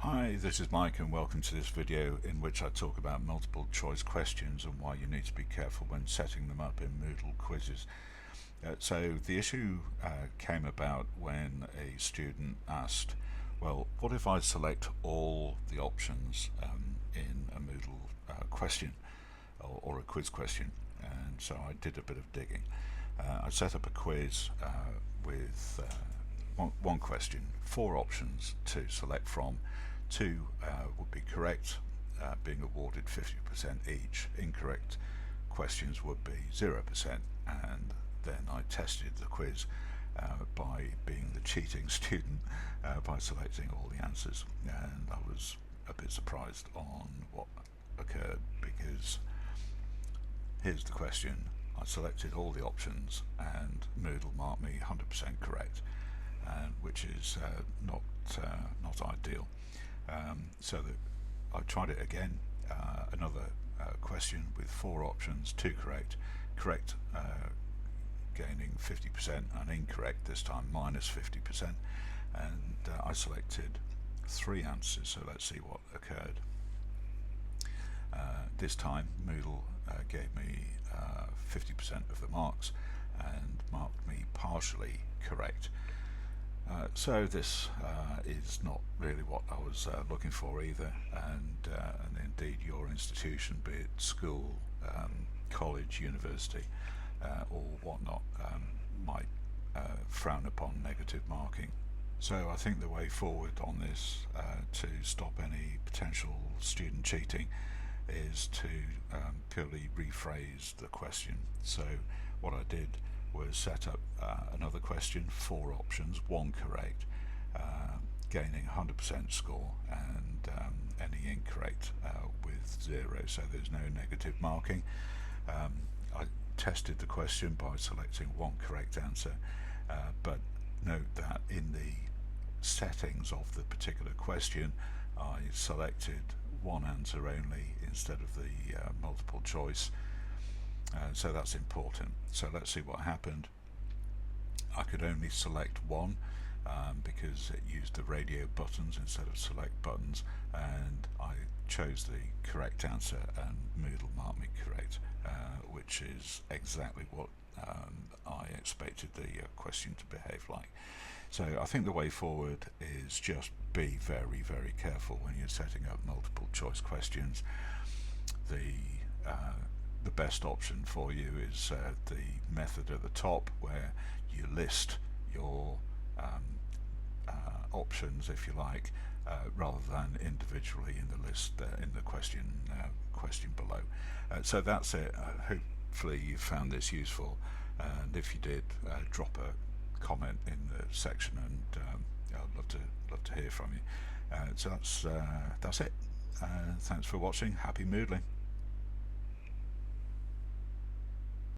Hi, this is Mike and welcome to this video in which I talk about multiple choice questions and why you need to be careful when setting them up in Moodle quizzes. So the issue came about when a student asked, well, what if I select all the options in a Moodle question or a quiz question? And so I did a bit of digging. I set up a quiz with one question, 4 options to select from. 2 would be correct, being awarded 50% each. Incorrect questions would be 0%, and then I tested the quiz by being the cheating student by selecting all the answers, and I was a bit surprised on what occurred, because here's the question. I selected all the options and Moodle marked me 100% correct, which is not ideal. So that I tried it again, another question with 4 options, 2 correct, gaining 50%, and incorrect this time minus 50%, and I selected 3 answers, so let's see what occurred. This time Moodle gave me 50% of the marks and marked me partially correct. So this is not really what I was looking for either, and indeed your institution, be it school, college, university, or whatnot, might frown upon negative marking. So I think the way forward on this to stop any potential student cheating is to purely rephrase the question. So what I did was set up another question, 4 options, 1 correct, gaining 100% score, and any incorrect with 0, so there's no negative marking. I tested the question by selecting 1 correct answer, but note that in the settings of the particular question I selected 1 answer only instead of the multiple choice. So that's important. So let's see what happened. I could only select 1 because it used the radio buttons instead of select buttons, and I chose the correct answer and Moodle marked me correct, which is exactly what I expected the question to behave like. So I think the way forward is just be very, very careful when you're setting up multiple choice questions. The best option for you is the method at the top, where you list your options, if you like, rather than individually in the list in the question below. So that's it. Hopefully you found this useful, and if you did, drop a comment in the section, and I'd love to hear from you. So that's it. Thanks for watching. Happy Moodling.